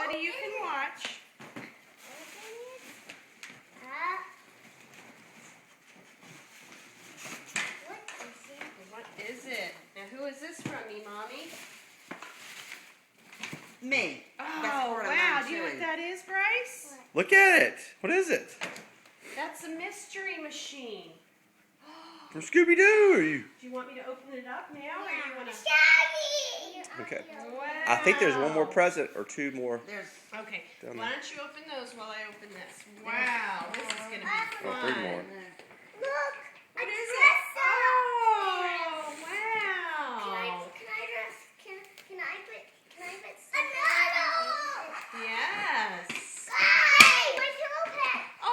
buddy, you can watch. What is it? Now, who is this from, me, Mommy? Me. Oh, That's part of wow. mine, Do you know what too. that is, Bryce? Look at it. What is it? That's a mystery machine. From Scooby Doo, or you? Do you want me to open it up now, or you want to? Okay. Wow. I think there's one more present or two more. There's Okay. Down Why there. don't you open those while I open this? Wow. This is gonna be Oh, fun. three more. Look, What a is it? dress up. Oh, Can wow. I put another? Yes. Hey, my pillow pet. Oh.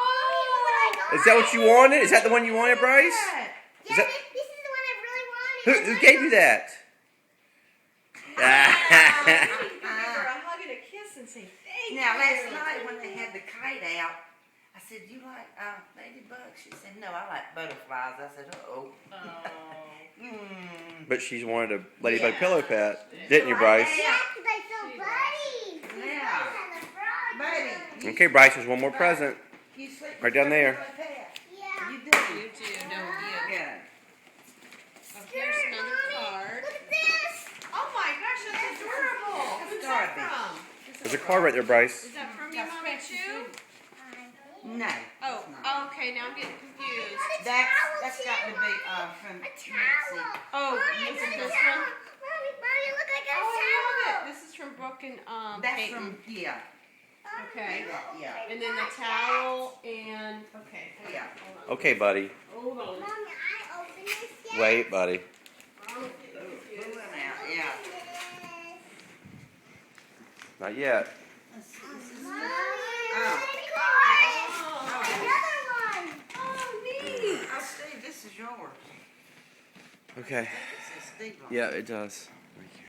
Look what I got. Is that what you wanted? Is that the one you wanted, Bryce? What? Yeah, that- this is the one I really Who, wanted. who gave you that? Wow. You can give her a hug and a kiss and say thank you. now last night when they had the kite out, I said, "You like ladybugs?" She said, "No, I like butterflies." I said, "Uh-oh." Oh. But she's wanted a ladybug Yeah. pillow pet, didn't you, Bryce? Yeah, because I feel buddies. Yeah. Baby. Okay, Bryce, there's one more present. You sleep Right down there. with your pet. Yeah. You do. You do, don't you? Good. Oh, here's another card. Look at this. Oh my gosh, that's adorable. That's Who's that Dorothy. from? There's a card right there, Bryce. Is that from your mommy too? No. Oh, it's not. okay, now I'm getting confused. That's got to be from A Mitzi. towel. Oh, Mommy, I look got at a this towel. one. Mommy, look, I got Oh, a I towel. love it. This is from Brooke and That's Peyton. from yeah. Okay. Yeah. And then the towel and okay. hold on, Yeah. hold on. Okay, buddy. Hold on. Mommy, I opened this yet. Wait, buddy. I'm getting confused. Pull them out. Yeah. Not yet. Mommy, Oh. another one. Oh, neat. Oh, Steve, this is yours. Okay. It says Steve on it. Yeah, it does.